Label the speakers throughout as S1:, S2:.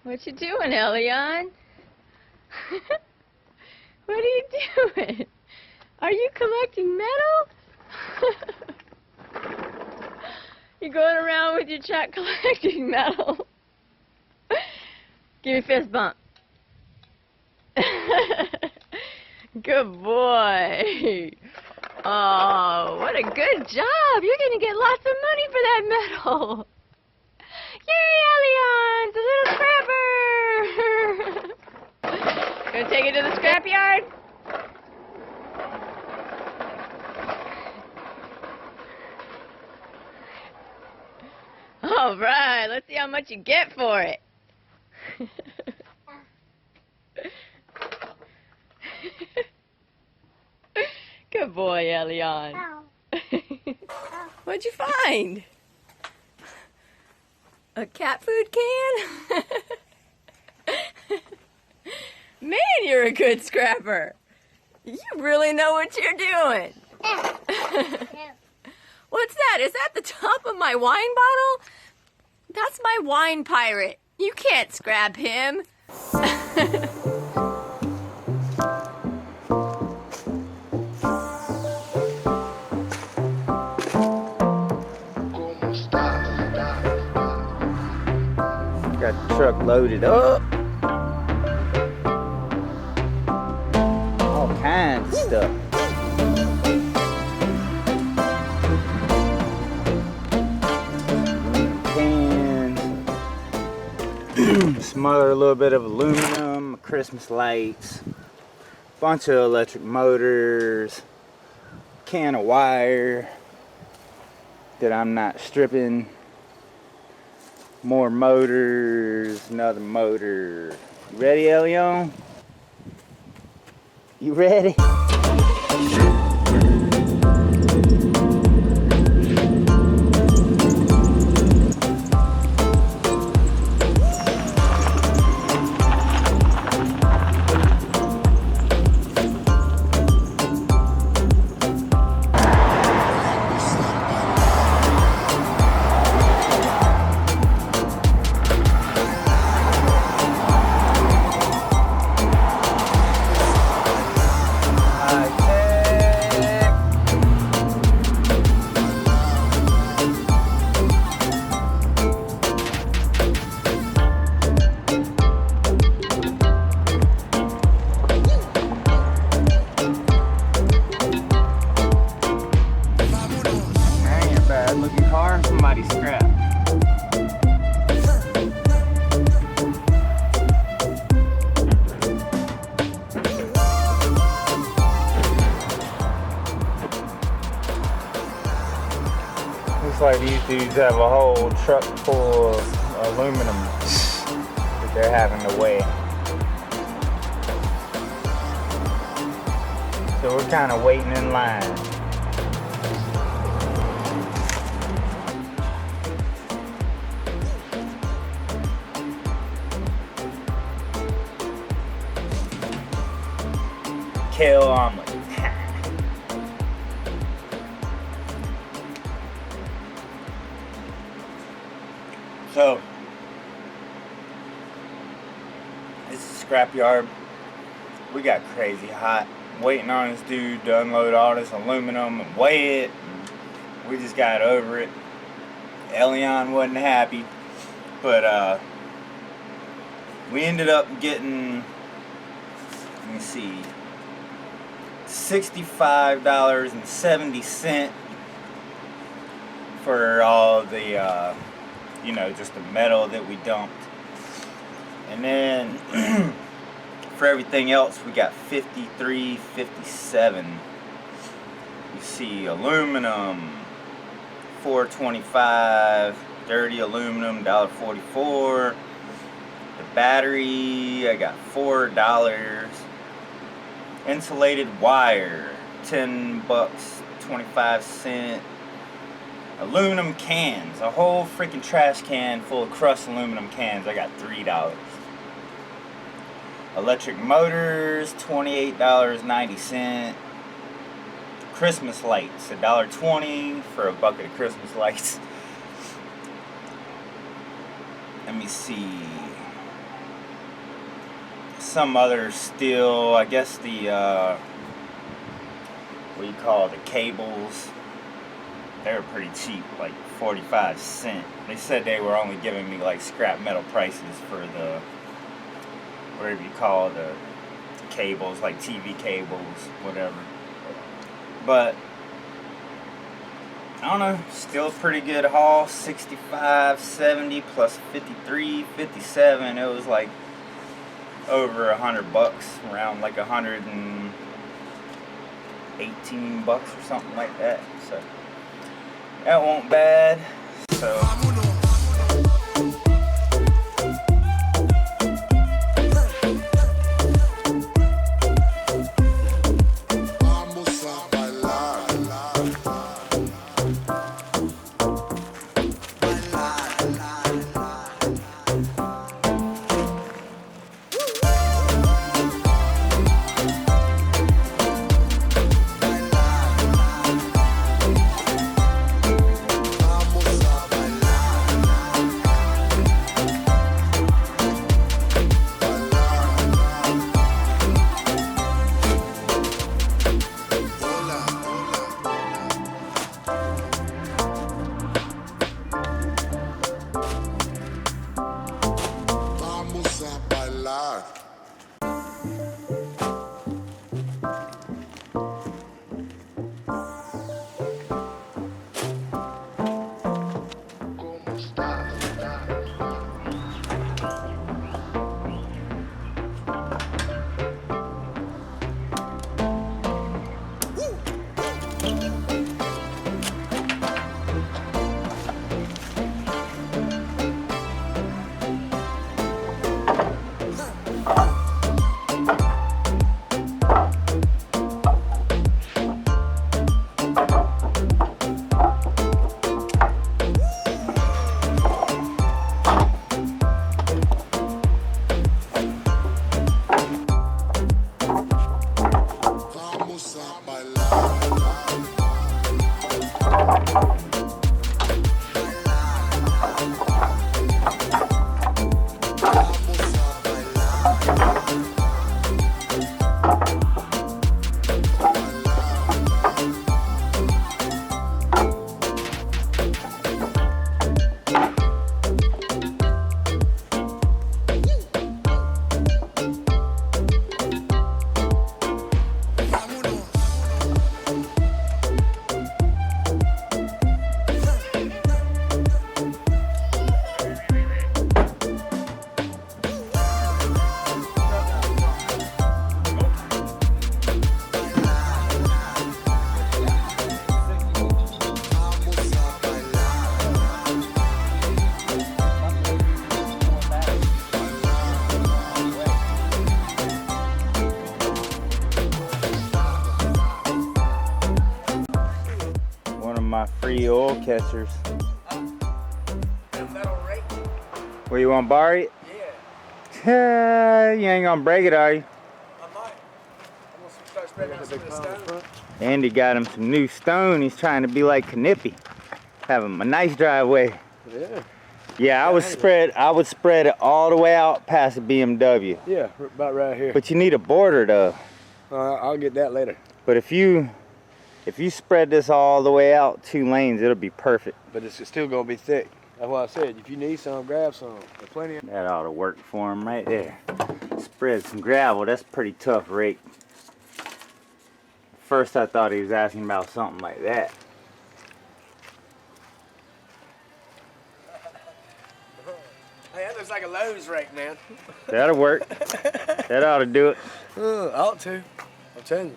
S1: What you doing, Elion? What are you doing? Are you collecting metal? You going around with your truck collecting metal? Give me a fist bump. Good boy. Oh, what a good job. You're going to get lots of money for that metal. Yay, Elion! It's a little scrapper! Gonna take it to the scrapyard? All right, let's see how much you get for it. Good boy, Elion. What'd you find? A cat food can? Man, you're a good scrapper. You really know what you're doing. What's that? Is that the top of my wine bottle? That's my wine pirate. You can't scrap him.
S2: Got the truck loaded up. All kinds of stuff. Cans. Some other little bit of aluminum, Christmas lights, bunch of electric motors, can of wire that I'm not stripping. More motors, another motor. You ready, Elion? You ready? Looking car, somebody scrap. Looks like these dudes have a whole truck full of aluminum that they're having to weigh. So we're kind of waiting in line. Kale omelet. So, this is a scrapyard. We got crazy hot. Waiting on this dude to unload all this aluminum and weigh it. We just got over it. Elion wasn't happy, but we ended up getting, let me see, $65.70 for all the, you know, just the metal that we dumped. And then for everything else, we got $53.57. You see aluminum, $4.25. Dirty aluminum, $1.44. The battery, I got $4. Insulated wire, $10.25. Aluminum cans, a whole freaking trash can full of crushed aluminum cans, I got $3. Electric motors, $28.90. Christmas lights, $1.20 for a bucket of Christmas lights. Let me see. some other steel, I guess the, what do you call it, the cables. They were pretty cheap, like 45 cents. They said they were only giving me like scrap metal prices for the, whatever you call the cables, like TV cables, whatever. But I don't know, still a pretty good haul. 65, 70 plus 53, 57. It was like over $100, around like 118 bucks or something like that. So that won't bad. So my free oil catchers. Where you want to borrow it? Yeah. You ain't gonna break it, are you?
S3: I might. I'm gonna start spreading out some of the stone.
S2: Andy got him some new stone. He's trying to be like Knippy. Have him a nice driveway.
S3: Yeah.
S2: Yeah, I would spread it all the way out past the BMW.
S3: Yeah, about right here.
S2: But you need a border though.
S3: I'll get that later.
S2: But if you spread this all the way out 2 lanes, it'll be perfect.
S3: But it's still gonna be thick. That's why I said, if you need some, grab some. There's plenty of.
S2: That ought to work for him right there. Spread some gravel. That's pretty tough rake. First I thought he was asking about something like that.
S3: Hey, that looks like a Lowe's rake, man.
S2: That'll work. That ought to do it.
S3: Ought to. I'm telling you.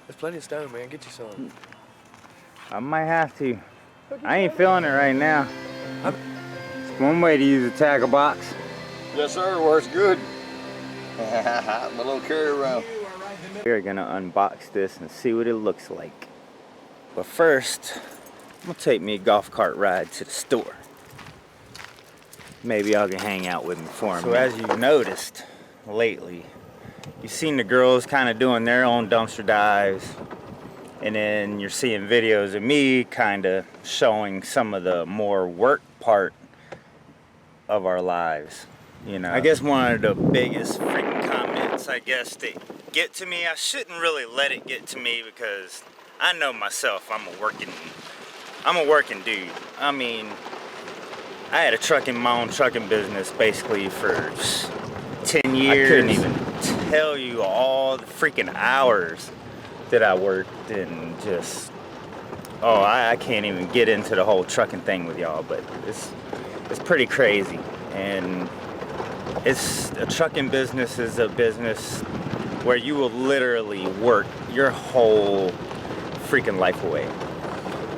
S3: There's plenty of stone, man. Get you some.
S2: I might have to. I ain't feeling it right now. It's one way to use a tackle box.
S4: Yes, sir. Works good. My little carry around.
S2: We're gonna unbox this and see what it looks like. But first, I'm gonna take me a golf cart ride to the store. Maybe y'all can hang out with me for a minute. So as you've noticed lately, you've seen the girls kind of doing their own dumpster dives. And then you're seeing videos of me kind of showing some of the more work part of our lives. You know, I guess one of the biggest freaking comments, I guess, that get to me, I shouldn't really let it get to me because I know myself, I'm a working dude. I mean, I had my own trucking business basically for 10 years. I couldn't even tell you all the freaking hours that I worked, and just, oh, I can't even get into the whole trucking thing with y'all, but it's pretty crazy. And a trucking business is a business where you will literally work your whole freaking life away.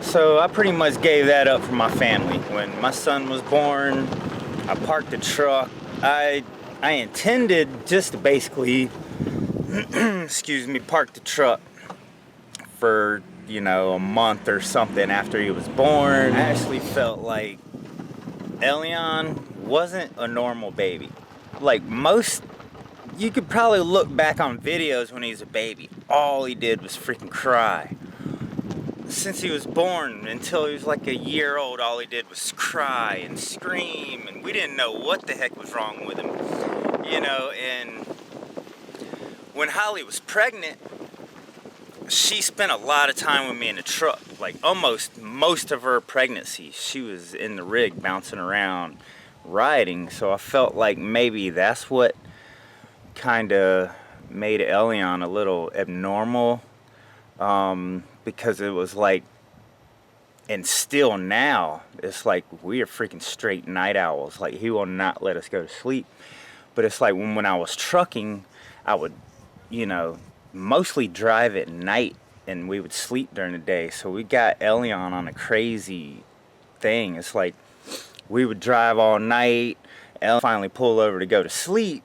S2: So I pretty much gave that up for my family. When my son was born, I parked the truck. I intended just to basically, excuse me, park the truck for, you know, a month or something after he was born. I actually felt like Elion wasn't a normal baby. Like most, you could probably look back on videos when he was a baby. All he did was freaking cry. Since he was born until he was like a year old, all he did was cry and scream, and we didn't know what the heck was wrong with him, you know. And when Hollie was pregnant, she spent a lot of time with me in the truck. Like almost most of her pregnancy, she was in the rig bouncing around riding. So I felt like maybe that's what kind of made Elion a little abnormal, because it was like, and still now, it's like we are freaking straight night owls. Like he will not let us go to sleep. But it's like when I was trucking, I would, you know, mostly drive at night, and we would sleep during the day. So we got Elion on a crazy thing. It's like we would drive all night, Elion finally pull over to go to sleep,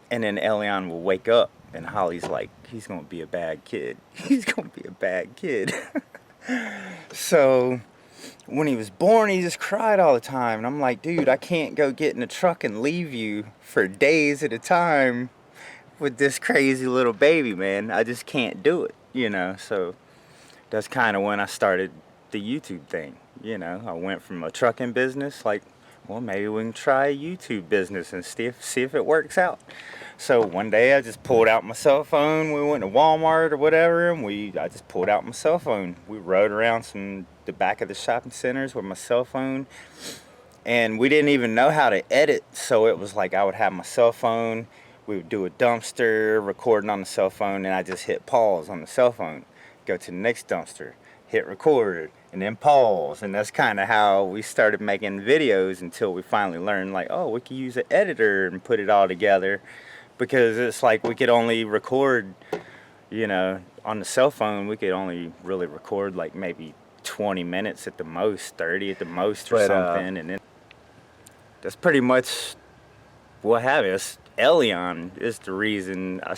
S2: and then Elion will wake up, and Hollie's like, he's gonna be a bad kid. He's gonna be a bad kid. So when he was born, he just cried all the time, and I'm like, dude, I can't go get in the truck and leave you for days at a time with this crazy little baby, man. I just can't do it, you know. So that's kind of when I started the YouTube thing, you know. I went from a trucking business, like, well, maybe we can try a YouTube business and see if it works out. So one day I just pulled out my cell phone. We went to Walmart or whatever, and I just pulled out my cell phone. We rode around the back of the shopping centers with my cell phone, and we didn't even know how to edit. So it was like I would have my cell phone, we would do a dumpster, recording on the cell phone, and I just hit pause on the cell phone, go to the next dumpster, hit record, and then pause. And that's kind of how we started making videos until we finally learned, like, oh, we could use an editor and put it all together, because it's like we could only record, you know, on the cell phone, we could only really record like maybe 20 minutes at the most, 30 at the most or something. And then that's pretty much what happened. Elion is the reason I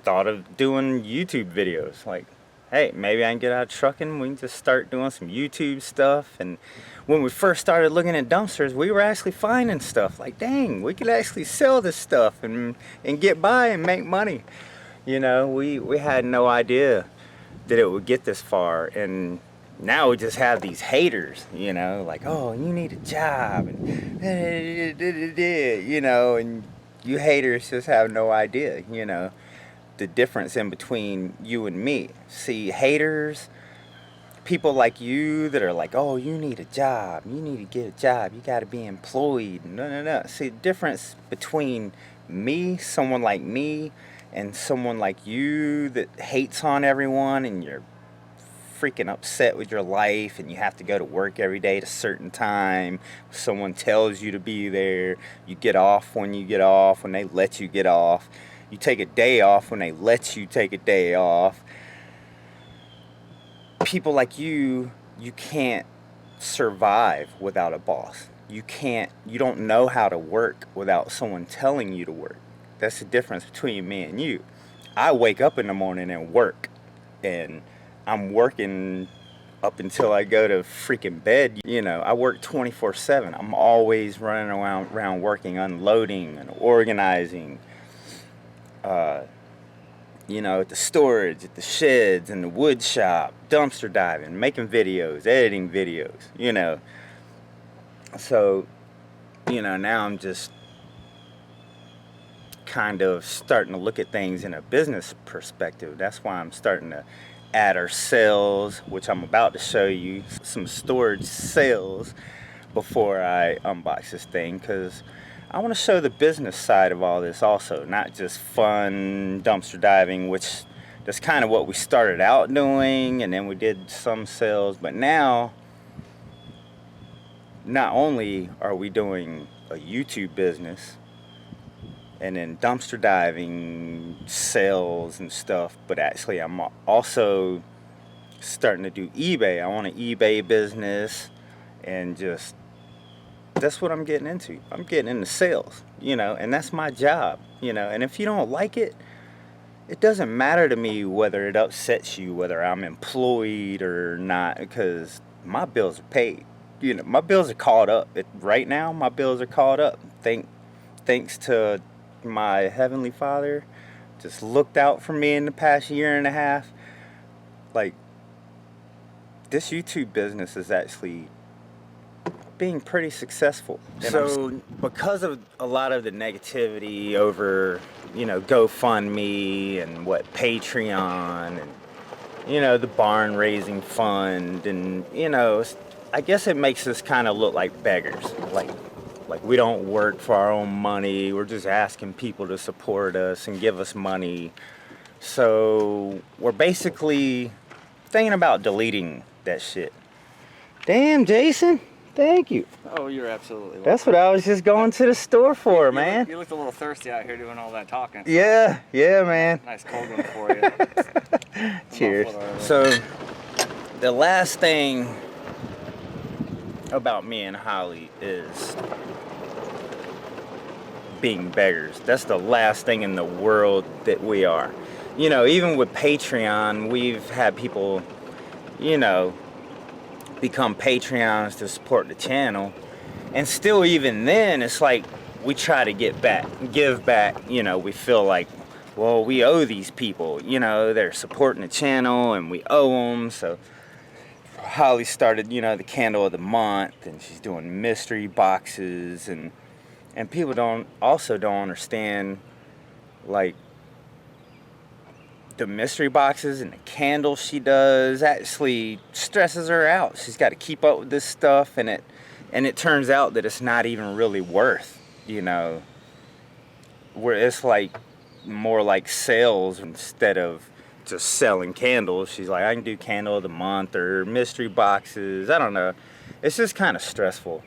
S2: thought of doing YouTube videos. Like, hey, maybe I can get out of trucking, we can just start doing some YouTube stuff. And when we first started looking at dumpsters, we were actually finding stuff like, dang, we could actually sell this stuff and get by and make money. You know, we had no idea that it would get this far. And now we just have these haters, you know, like, oh, you need a job, and you know, and you haters just have no idea, you know, the difference in between you and me. See, haters, people like you that are like, oh, you need a job, you need to get a job, you got to be employed. No. See, the difference between me, someone like me, and someone like you that hates on everyone, and you're freaking upset with your life, and you have to go to work every day at a certain time, someone tells you to be there, you get off when you get off, when they let you get off, you take a day off when they let you take a day off. People like you can't survive without a boss. You don't know how to work without someone telling you to work. That's the difference between me and you. I wake up in the morning and work, and I'm working up until I go to freaking bed. You know, I work 24/7. I'm always running around working, unloading and organizing, you know, at the storage, at the sheds, in the wood shop, dumpster diving, making videos, editing videos, you know. So, you know, now I'm just kind of starting to look at things in a business perspective. That's why I'm starting to add our cells, which I'm about to show you, some storage cells before I unbox this thing, because I want to show the business side of all this also, not just fun dumpster diving, which that's kind of what we started out doing, and then we did some sales. But now, not only are we doing a YouTube business and then dumpster diving sales and stuff, but actually I'm also starting to do eBay. I want an eBay business, and just that's what I'm getting into. I'm getting into sales, you know, and that's my job, you know. And if you don't like it, it doesn't matter to me whether it upsets you, whether I'm employed or not, because my bills are paid. You know, my bills are caught up. Right now, my bills are caught up. Thanks to my Heavenly Father, just looked out for me in the past year and a half. Like, this YouTube business is actually being pretty successul. So because of a lot of the negativity over, you know, GoFundMe and what Patreon and, you know, the barn raising fund, and, you know, I guess it makes us kind of look like beggars. Like we don't work for our own money. We're just asking people to support us and give us money. So we're basically thinking about deleting that shit. Damn, Jason. Thank you.
S5: Oh, you're absolutely welcome.
S2: That's what I was just going to the store for, man.
S5: You looked a little thirsty out here doing all that talking. So
S2: yeah, man.
S5: Nice cold one for you.
S2: Cheers. So, the last thing about me and Hollie is being beggars. That's the last thing in the world that we are. You know, even with Patreon, we've had people, you know, become Patreons to support the channel, and still even then it's like we try to give back. You know, we feel like, well, we owe these people, you know, they're supporting the channel and we owe them. So Hollie started, you know, the candle of the month, and she's doing mystery boxes, and people don't understand, like, the mystery boxes and the candles she does actually stresses her out. She's got to keep up with this stuff, and it turns out that it's not even really worth, you know, where it's like more like sales instead of just selling candles. She's like, I can do candle of the month or mystery boxes. I don't know. It's just kind of stressful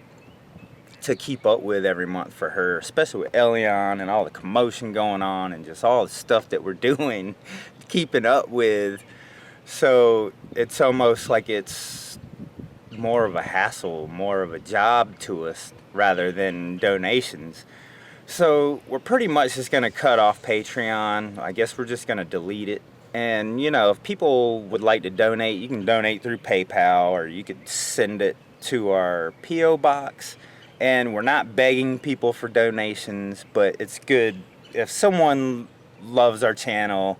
S2: to keep up with every month for her, especially with Elion and all the commotion going on and just all the stuff that we're doing, keeping up with. So it's almost like it's more of a hassle, more of a job to us rather than donations. So we're pretty much just going to cut off Patreon. I guess we're just going to delete it. And, you know, if people would like to donate, you can donate through PayPal, or you could send it to our P.O. box. And we're not begging people for donations, but it's good if someone loves our channel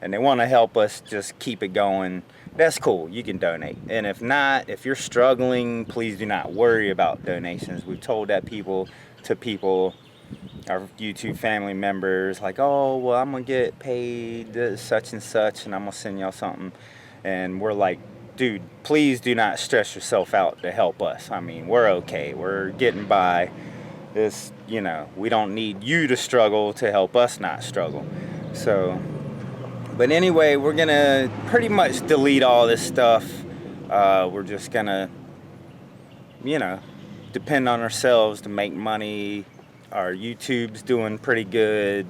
S2: and they want to help us just keep it going. That's cool. You can donate. And if not, if you're struggling, please do not worry about donations. We've told that to people, our YouTube family members, like, oh, well, I'm going to get paid such and such, and I'm going to send y'all something. And we're like, dude, please do not stress yourself out to help us. I mean, we're okay. We're getting by. This, you know, we don't need you to struggle to help us not struggle. So, but anyway, we're going to pretty much delete all this stuff. We're just going to, you know, depend on ourselves to make money. Our YouTube's doing pretty good.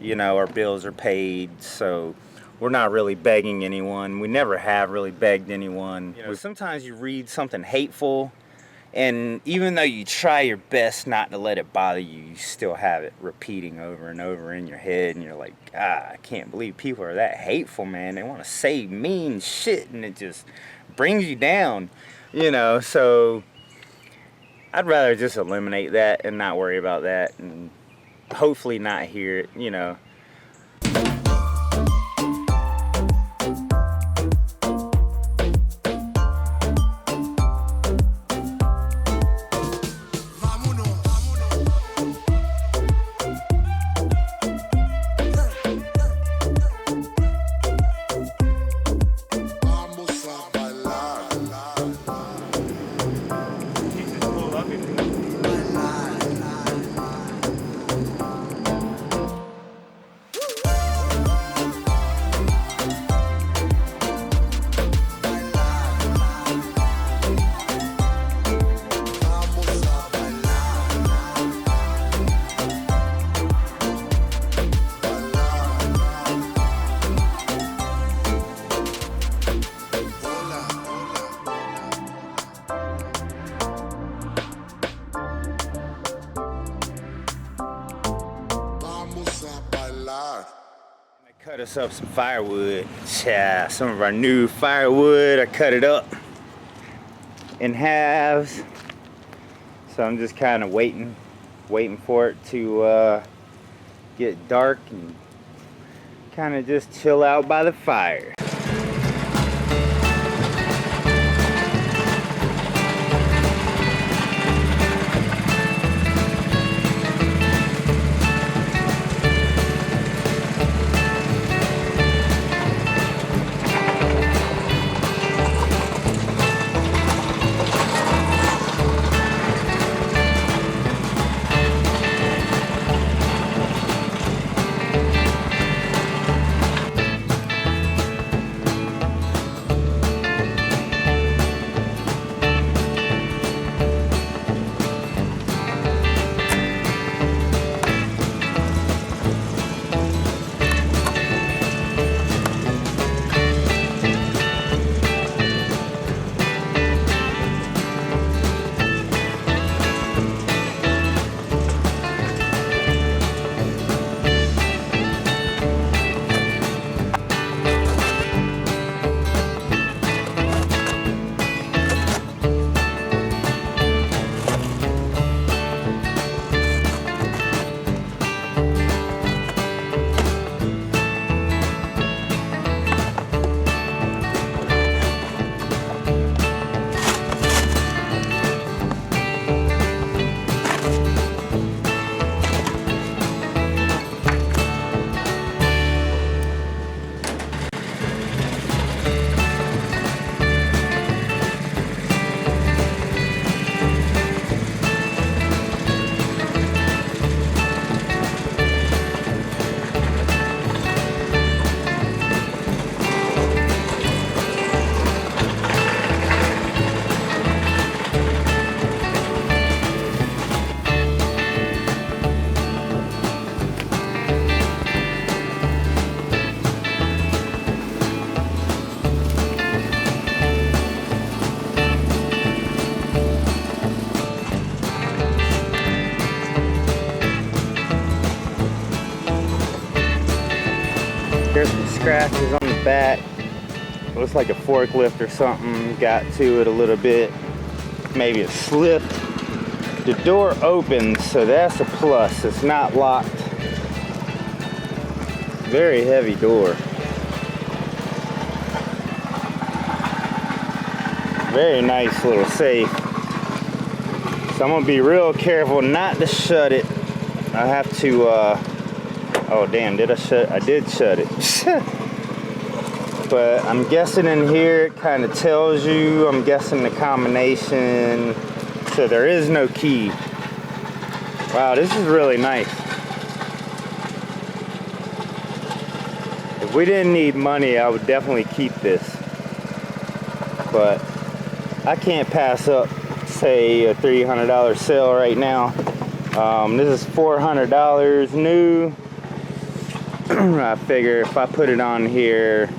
S2: You know, our bills are paid, so we're not really begging anyone. We never have really begged anyone. You know, sometimes you read something hateful, and even though you try your best not to let it bother you, you still have it repeating over and over in your head, and you're like, I can't believe people are that hateful, man. They want to say mean shit, and it just brings you down, you know. So I'd rather just eliminate that and not worry about that, and hopefully not hear it, you know. Cut us up some firewood. Yeah, some of our new firewood. I cut it up in halves. So I'm just kind of waiting for it to get dark and kind of just chill out by the fire. There's some scratches on the back. Looks like a forklift or something got to it a little bit. Maybe it slipped. The door opens, so that's a plus. It's not locked. Very heavy door. Very nice little safe. So I'm gonna be real careful not to shut it. I have to, oh damn, did I shut? I did shut it. But I'm guessing in here it kind of tells you. I'm guessing the combination. So there is no key. Wow, this is really nice. If we didn't need money, I would definitely keep this. But I can't pass up, say, a $300 sale right now. This is $400 new. I figure if I put it on here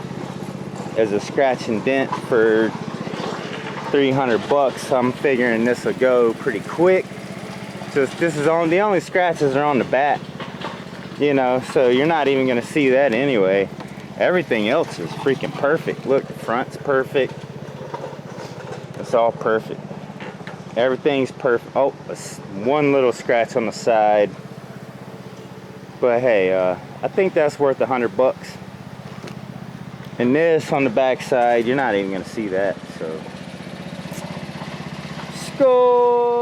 S2: as a scratch and dent for 300 bucks, I'm figuring this will go pretty quick. Just this is the only scratches are on the back, you know, so you're not even gonna see that anyway. Everything else is freaking perfect. Look, the front's perfect. It's all perfect. Everything's perfect. Oh, one little scratch on the side. But hey, I think that's worth 100 bucks. And this on the back side, you're not even gonna see that, so. Score!